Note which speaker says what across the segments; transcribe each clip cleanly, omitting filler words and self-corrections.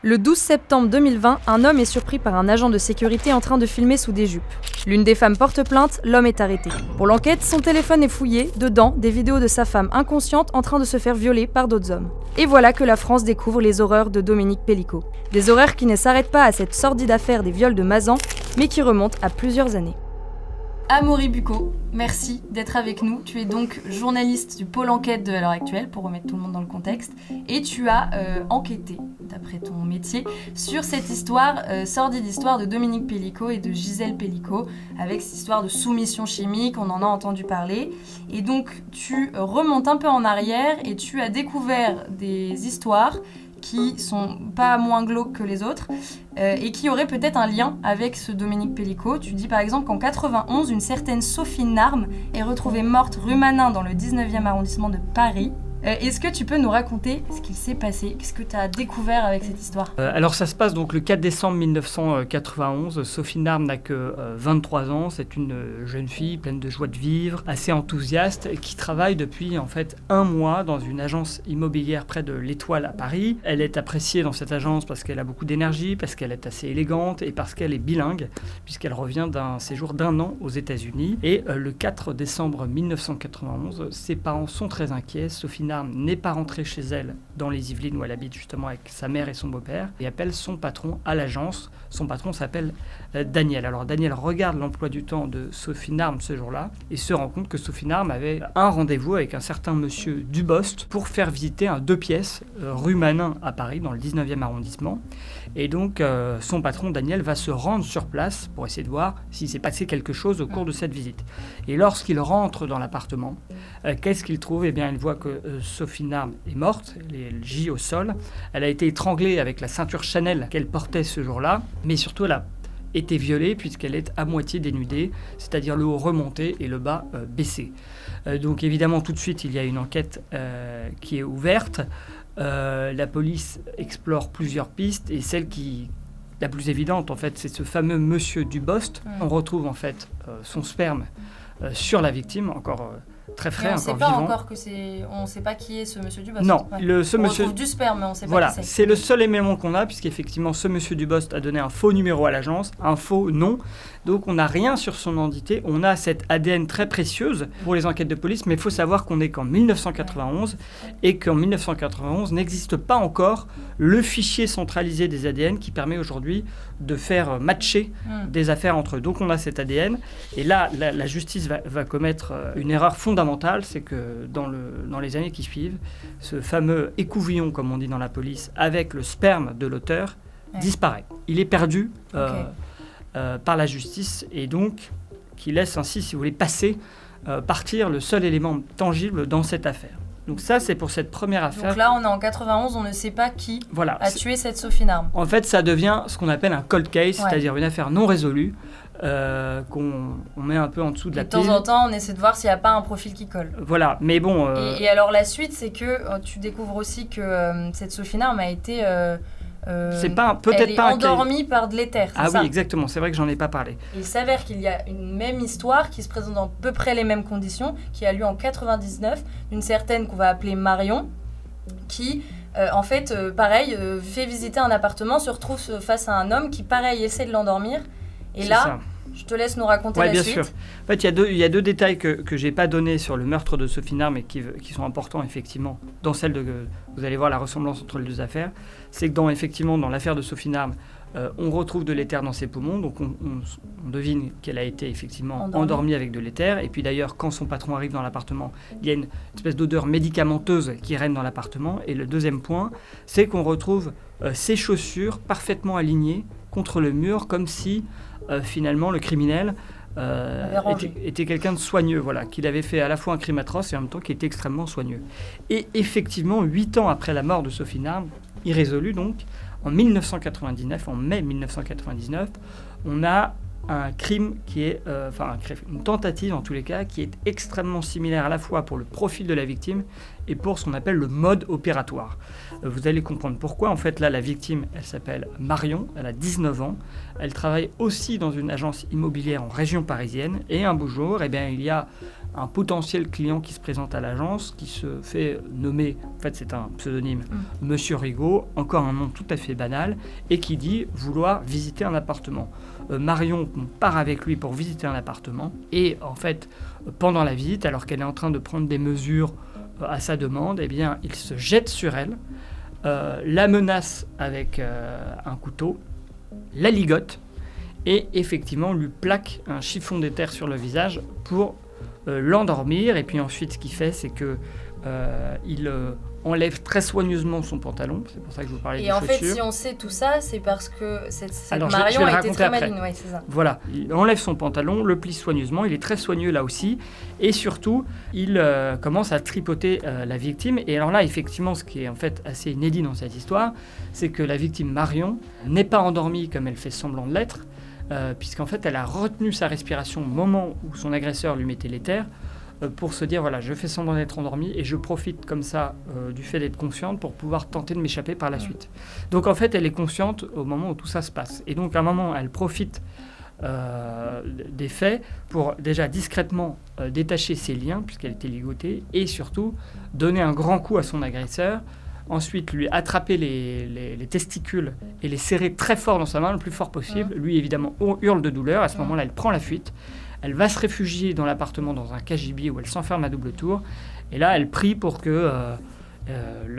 Speaker 1: Le 12 septembre 2020, un homme est surpris par un agent de sécurité en train de filmer sous des jupes. L'une des femmes porte plainte, l'homme est arrêté. Pour l'enquête, son téléphone est fouillé, dedans, des vidéos de sa femme inconsciente en train de se faire violer par d'autres hommes. Et voilà que la France découvre les horreurs de Dominique Pellicot. Des horreurs qui ne s'arrêtent pas à cette sordide affaire des viols de Mazan, mais qui remontent à plusieurs années. Amaury Bucco, merci d'être avec nous. Tu es donc journaliste du pôle enquête de l'heure actuelle, pour remettre tout le monde dans le contexte, et tu as enquêté, d'après ton métier, sur cette histoire, sordide histoire de Dominique Pellicot et de Gisèle Pellicot, avec cette histoire de soumission chimique, on en a entendu parler. Et donc tu remontes un peu en arrière et tu as découvert des histoires qui sont pas moins glauques que les autres et qui auraient peut-être un lien avec ce Dominique Pellicot. Tu dis par exemple qu'en 91, une certaine Sophie Narme est retrouvée morte rue Manin dans le 19e arrondissement de Paris. Est-ce que tu peux nous raconter ce qu'il s'est passé ? Qu'est-ce que tu as découvert avec cette histoire ?
Speaker 2: Alors ça se passe donc le 4 décembre 1991. Sophie Narme n'a que 23 ans. C'est une jeune fille pleine de joie de vivre, assez enthousiaste, qui travaille depuis en fait un mois dans une agence immobilière près de l'Étoile à Paris. Elle est appréciée dans cette agence parce qu'elle a beaucoup d'énergie, parce qu'elle est assez élégante et parce qu'elle est bilingue, puisqu'elle revient d'un séjour d'1 an aux États-Unis. Et le 4 décembre 1991, ses parents sont très inquiets. Sophie Narme n'est pas rentrée chez elle dans les Yvelines où elle habite justement avec sa mère et son beau-père et appelle son patron à l'agence. Son patron s'appelle Daniel. Alors Daniel regarde l'emploi du temps de Sophie Narme ce jour-là et se rend compte que Sophie Narme avait un rendez-vous avec un certain monsieur Dubost pour faire visiter un 2 pièces rue Manin à Paris dans le 19e arrondissement. Et donc son patron Daniel va se rendre sur place pour essayer de voir s'il s'est passé quelque chose au cours de cette visite. Et lorsqu'il rentre dans l'appartement, qu'est-ce qu'il trouve ? Eh bien il voit que Sophie Narme est morte, elle gît au sol. Elle a été étranglée avec la ceinture Chanel qu'elle portait ce jour-là, mais surtout elle a été violée puisqu'elle est à moitié dénudée, c'est-à-dire le haut remonté et le bas baissé. Donc évidemment tout de suite il y a une enquête qui est ouverte. La police explore plusieurs pistes et celle qui la plus évidente en fait c'est ce fameux monsieur Dubost. On retrouve en fait son sperme sur la victime, encore très frais, encore vivant.
Speaker 1: On ne sait pas qui est ce monsieur Dubost.
Speaker 2: Non,
Speaker 1: ouais. On retrouve du sperme, mais on ne sait pas qui c'est.
Speaker 2: C'est le seul élément qu'on a, puisqu'effectivement, ce monsieur Dubost a donné un faux numéro à l'agence, un faux nom. Donc, on n'a rien sur son identité. On a cette ADN très précieuse pour les enquêtes de police, mais il faut savoir qu'on n'est qu'en 1991 et qu'en 1991 n'existe pas encore le fichier centralisé des ADN qui permet aujourd'hui de faire matcher des affaires entre eux. Donc, on a cet ADN. Et là, la justice va commettre une erreur fondamentale, c'est que dans les années qui suivent, ce fameux écouvillon, comme on dit dans la police, avec le sperme de l'auteur, disparaît. Il est perdu par la justice et donc qui laisse ainsi, si vous voulez, partir le seul élément tangible dans cette affaire. Donc ça, c'est pour cette première affaire.
Speaker 1: Donc là, on est en 91, on ne sait pas qui a tué cette Sophie Narme.
Speaker 2: En fait, ça devient ce qu'on appelle un cold case, c'est-à-dire une affaire non résolue, qu'on met un peu en dessous de la pile.
Speaker 1: De temps en temps, on essaie de voir s'il n'y a pas un profil qui colle.
Speaker 2: Voilà, mais bon...
Speaker 1: Et alors la suite, c'est que tu découvres aussi que cette Sophie Narme a été... elle est endormie par de l'éther, c'est ça ?
Speaker 2: Oui, exactement, c'est vrai que j'en ai pas parlé.
Speaker 1: Il s'avère qu'il y a une même histoire qui se présente dans à peu près les mêmes conditions, qui a lieu en 99, d'une certaine qu'on va appeler Marion, qui... pareil, fait visiter un appartement, se retrouve face à un homme qui, pareil, essaie de l'endormir. Et
Speaker 2: c'est
Speaker 1: là,
Speaker 2: ça.
Speaker 1: Je te laisse nous raconter la
Speaker 2: bien
Speaker 1: suite.
Speaker 2: Sûr. En fait, il y a deux détails que je n'ai pas donnés sur le meurtre de Sophie Narme et qui sont importants, effectivement, dans celle de... Vous allez voir la ressemblance entre les deux affaires. C'est que dans l'affaire de Sophie Narme, on retrouve de l'éther dans ses poumons, donc on devine qu'elle a été effectivement endormie avec de l'éther. Et puis d'ailleurs, quand son patron arrive dans l'appartement, il y a une espèce d'odeur médicamenteuse qui règne dans l'appartement. Et le deuxième point, c'est qu'on retrouve ses chaussures parfaitement alignées contre le mur, comme si finalement le criminel était quelqu'un de soigneux, qu'il avait fait à la fois un crime atroce et en même temps qui était extrêmement soigneux. Et effectivement, 8 ans après la mort de Sophie Narme, irrésolue donc, en mai 1999, on a un crime qui est, une tentative en tous les cas, qui est extrêmement similaire à la fois pour le profil de la victime et pour ce qu'on appelle le mode opératoire. Vous allez comprendre pourquoi. En fait, là, la victime, elle s'appelle Marion, elle a 19 ans. Elle travaille aussi dans une agence immobilière en région parisienne. Et un beau jour, il y a un potentiel client qui se présente à l'agence, qui se fait nommer, en fait c'est un pseudonyme, Monsieur Rigaud, encore un nom tout à fait banal, et qui dit vouloir visiter un appartement. Marion part avec lui pour visiter un appartement, et en fait, pendant la visite, alors qu'elle est en train de prendre des mesures à sa demande, eh bien, il se jette sur elle, la menace avec un couteau, la ligote, et effectivement lui plaque un chiffon d'éther sur le visage pour l'endormir. Et puis ensuite, ce qu'il fait, c'est que il enlève très soigneusement son pantalon. C'est pour ça que je vous parlais des chaussures.
Speaker 3: Et en fait, si on sait tout ça, c'est parce que cette Marion a été très maligne. Ouais, c'est ça.
Speaker 2: Voilà, il enlève son pantalon, le plie soigneusement. Il est très soigneux là aussi. Et surtout, il commence à tripoter la victime. Et alors là, effectivement, ce qui est en fait assez inédit dans cette histoire, c'est que la victime Marion n'est pas endormie comme elle fait semblant de l'être, puisqu'en fait, elle a retenu sa respiration au moment où son agresseur lui mettait l'éther, pour se dire, voilà, je fais semblant d'être endormie et je profite comme ça du fait d'être consciente pour pouvoir tenter de m'échapper par la suite. Donc en fait, elle est consciente au moment où tout ça se passe. Et donc à un moment, elle profite des faits pour déjà discrètement détacher ses liens, puisqu'elle était ligotée, et surtout donner un grand coup à son agresseur. Ensuite, lui attraper les testicules et les serrer très fort dans sa main, le plus fort possible. Lui, évidemment, hurle de douleur. À ce moment-là, elle prend la fuite. Elle va se réfugier dans l'appartement, dans un cagibi où elle s'enferme à double tour. Et là, elle prie pour que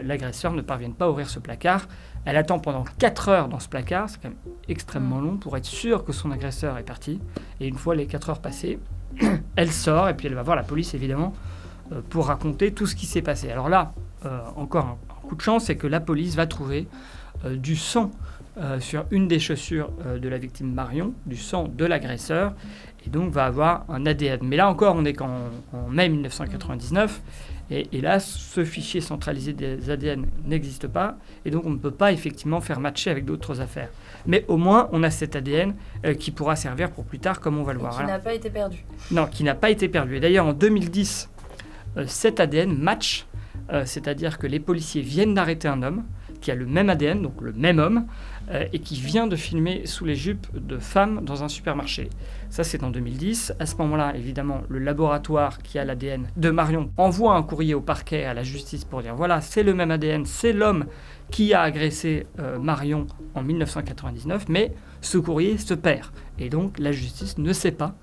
Speaker 2: l'agresseur ne parvienne pas à ouvrir ce placard. Elle attend pendant 4 heures dans ce placard. C'est quand même extrêmement long pour être sûre que son agresseur est parti. Et une fois les 4 heures passées, elle sort et puis elle va voir la police, évidemment, pour raconter tout ce qui s'est passé. Alors là, encore un coup de chance, c'est que la police va trouver du sang sur une des chaussures de la victime Marion, du sang de l'agresseur, et donc va avoir un ADN. Mais là encore, on est en mai 1999, et là, ce fichier centralisé des ADN n'existe pas, et donc on ne peut pas effectivement faire matcher avec d'autres affaires. Mais au moins, on a cet ADN qui pourra servir pour plus tard, comme on va le voir.
Speaker 3: Qui n'a pas été perdu.
Speaker 2: Non, qui n'a pas été perdu. Et d'ailleurs, en 2010, cet ADN match, c'est-à-dire que les policiers viennent d'arrêter un homme qui a le même ADN, donc le même homme, et qui vient de filmer sous les jupes de femmes dans un supermarché. Ça, c'est en 2010. À ce moment-là, évidemment, le laboratoire qui a l'ADN de Marion envoie un courrier au parquet, à la justice, pour dire, voilà, c'est le même ADN, c'est l'homme qui a agressé Marion en 1999, mais ce courrier se perd. Et donc, la justice ne sait pas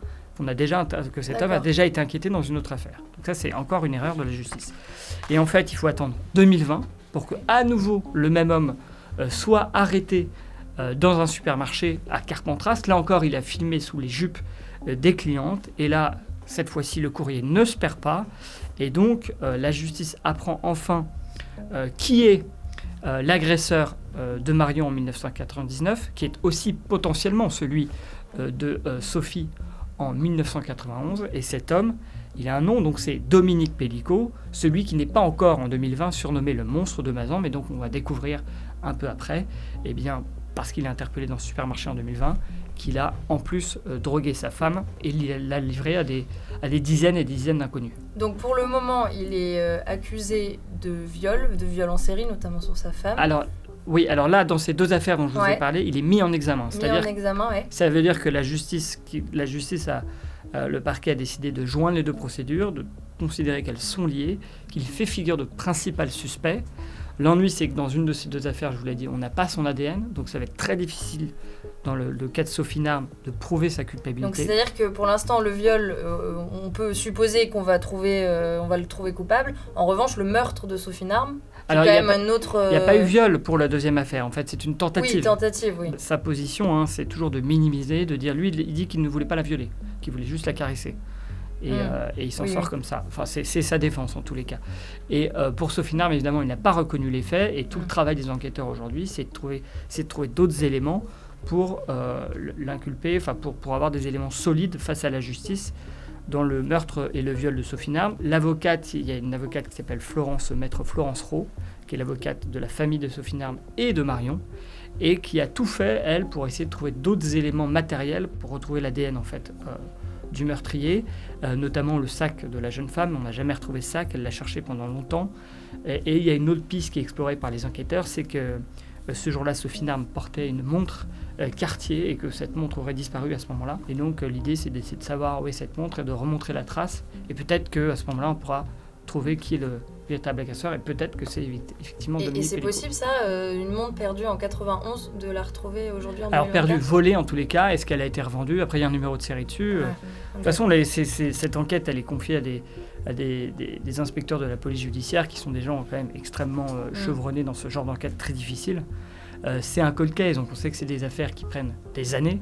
Speaker 2: que cet homme a déjà été inquiété dans une autre affaire. Donc ça, c'est encore une erreur de la justice. Et en fait, il faut attendre 2020 pour qu'à nouveau le même homme soit arrêté dans un supermarché à Carpentras. Là encore, il a filmé sous les jupes des clientes. Et là, cette fois-ci, le courrier ne se perd pas. Et donc, la justice apprend enfin qui est l'agresseur de Marion en 1999, qui est aussi potentiellement celui de Sophie en 1991. Et cet homme, il a un nom, donc c'est Dominique Pellicot, celui qui n'est pas encore en 2020 surnommé le monstre de Mazan, mais donc on va découvrir un peu après, eh bien, parce qu'il est interpellé dans ce supermarché en 2020, qu'il a en plus drogué sa femme et l'a livré à des dizaines et des dizaines d'inconnus.
Speaker 3: Donc pour le moment, il est accusé de viol en série, notamment sur sa femme.
Speaker 2: Alors là, dans ces deux affaires dont je vous ai parlé, il est mis en examen. Ça veut dire que la justice le parquet a décidé de joindre les deux procédures, de considérer qu'elles sont liées, qu'il fait figure de principal suspect. L'ennui, c'est que dans une de ces deux affaires, je vous l'ai dit, on n'a pas son ADN, donc ça va être très difficile, dans le cas de Sophie Narme, de prouver sa culpabilité.
Speaker 3: Donc c'est-à-dire que pour l'instant, le viol, on peut supposer qu'on va le trouver coupable. En revanche, le meurtre de Sophie Narme, c'est quand même un autre...
Speaker 2: Il n'y a pas eu viol pour la deuxième affaire, en fait, c'est une tentative.
Speaker 3: Oui, tentative, oui.
Speaker 2: Sa position, c'est toujours de minimiser, de dire, lui, il dit qu'il ne voulait pas la violer, qu'il voulait juste la caresser. Et il s'en sort comme ça. Enfin, c'est sa défense en tous les cas. Et pour Sophie Narme, évidemment, il n'a pas reconnu les faits. Et tout le travail des enquêteurs aujourd'hui, c'est de trouver d'autres éléments pour l'inculper, pour avoir des éléments solides face à la justice dans le meurtre et le viol de Sophie Narme. Il y a une avocate qui s'appelle maître Florence Rowe, qui est l'avocate de la famille de Sophie Narme et de Marion, et qui a tout fait, elle, pour essayer de trouver d'autres éléments matériels pour retrouver l'ADN, en fait, du meurtrier, notamment le sac de la jeune femme. On n'a jamais retrouvé ce sac, elle l'a cherché pendant longtemps. Et il y a une autre piste qui est explorée par les enquêteurs, c'est que ce jour-là, Sophie Narme portait une montre Cartier et que cette montre aurait disparu à ce moment-là. Et donc l'idée, c'est d'essayer de savoir où est cette montre et de remontrer la trace. Et peut-être qu'à ce moment-là, on pourra trouver qui est le véritable agresseur et peut-être que c'est effectivement Dominique Pellicot.
Speaker 3: Et c'est possible ça, une montre perdue en 91, de la retrouver aujourd'hui en 2024 ?
Speaker 2: Alors perdue, volée en tous les cas, est-ce qu'elle a été revendue ? Après il y a un numéro de série dessus. De toute façon, cette enquête, elle est confiée à des inspecteurs de la police judiciaire qui sont des gens quand même extrêmement chevronnés dans ce genre d'enquête très difficile. C'est un cold case, donc on sait que c'est des affaires qui prennent des années.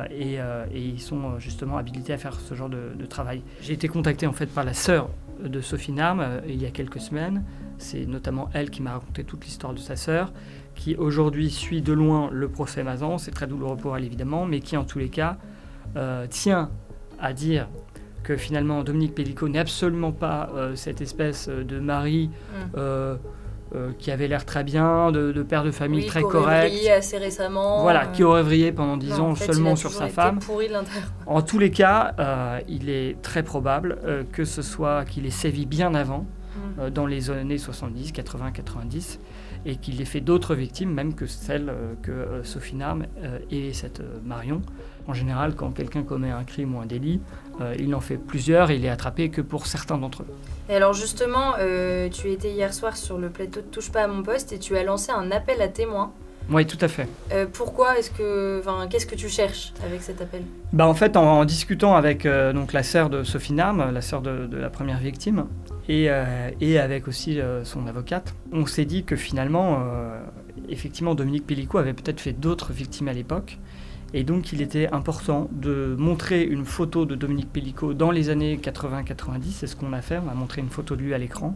Speaker 2: Et ils sont justement habilités à faire ce genre de travail. J'ai été contacté en fait par la sœur de Sophie Narme il y a quelques semaines. C'est notamment elle qui m'a raconté toute l'histoire de sa sœur, qui aujourd'hui suit de loin le procès Mazan. C'est très douloureux pour elle évidemment, mais qui en tous les cas tient à dire que finalement Dominique Pellicot n'est absolument pas cette espèce de mari qui avait l'air très bien, de père de famille très correct. Qui aurait
Speaker 3: vrillé assez récemment.
Speaker 2: Voilà, qui aurait vrillé pendant 10 ans seulement sur sa femme.
Speaker 3: Pourri de l'intérieur.
Speaker 2: En tous les cas, il est très probable que ce soit qu'il ait sévi bien avant, dans les années 70, 80, 90, et qu'il ait fait d'autres victimes, même que celles que Sophie Narme et cette Marion. En général, quand quelqu'un commet un crime ou un délit, il en fait plusieurs et il est attrapé que pour certains d'entre eux.
Speaker 3: Et alors justement, tu étais hier soir sur le plateau de Touche pas à mon poste et tu as lancé un appel à témoins.
Speaker 2: Oui, tout à fait.
Speaker 3: Pourquoi qu'est-ce que tu cherches avec cet appel ?
Speaker 2: En fait, en discutant avec donc la sœur de Sophie Narme, la sœur de la première victime, et avec aussi son avocate, on s'est dit que finalement, effectivement, Dominique Pellicot avait peut-être fait d'autres victimes à l'époque. Et donc, il était important de montrer une photo de Dominique Pellicot dans les années 80-90. C'est ce qu'on a fait. On a montré une photo de lui à l'écran.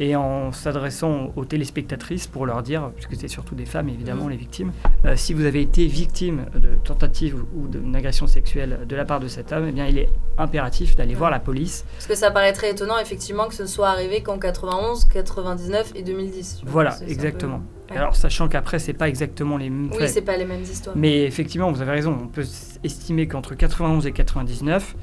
Speaker 2: Et en s'adressant aux téléspectatrices pour leur dire, puisque c'est surtout des femmes évidemment les victimes, si vous avez été victime de tentative ou d'une agression sexuelle de la part de cet homme, eh bien il est impératif d'aller voir la police.
Speaker 3: Parce que ça paraît très étonnant effectivement que ce soit arrivé qu'en 91, 99 et 2010.
Speaker 2: Voilà, exactement. Ouais. Alors sachant qu'après c'est pas exactement les mêmes faits.
Speaker 3: Oui, c'est pas les mêmes histoires.
Speaker 2: Mais effectivement, vous avez raison, on peut estimer qu'entre 91 et 99,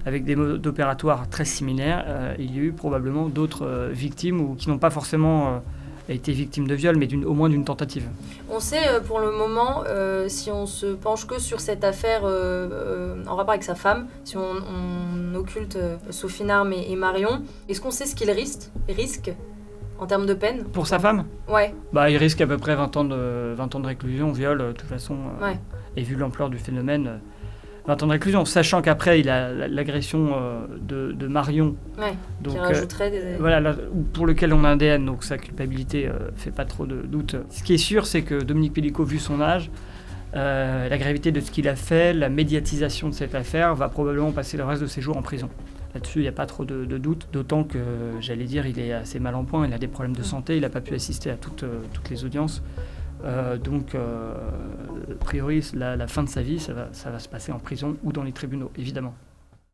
Speaker 2: avec des modes opératoires très similaires, il y a eu probablement d'autres victimes ou qui n'ont pas forcément été victimes de viol, mais au moins d'une tentative.
Speaker 3: On sait pour le moment, si on se penche que sur cette affaire en rapport avec sa femme, si on occulte Sophie Narme et Marion, est-ce qu'on sait ce qu'il risque en termes de peine ?
Speaker 2: Pour sa femme ?
Speaker 3: Ouais.
Speaker 2: Il risque à peu près 20 ans de réclusion, viol, de toute façon.
Speaker 3: Ouais.
Speaker 2: Et vu l'ampleur du phénomène... 20 ans de réclusion, sachant qu'après il a l'agression de Marion,
Speaker 3: donc, qui rajouterait des...
Speaker 2: pour lequel on a un ADN, donc sa culpabilité fait pas trop de doute. Ce qui est sûr, c'est que Dominique Pellicot, vu son âge, la gravité de ce qu'il a fait, la médiatisation de cette affaire, va probablement passer le reste de ses jours en prison. Là-dessus, il n'y a pas trop de doute, d'autant que, j'allais dire, il est assez mal en point, il a des problèmes de santé, il n'a pas pu assister à toutes les audiences. Donc, a priori, la fin de sa vie, ça va se passer en prison ou dans les tribunaux, évidemment.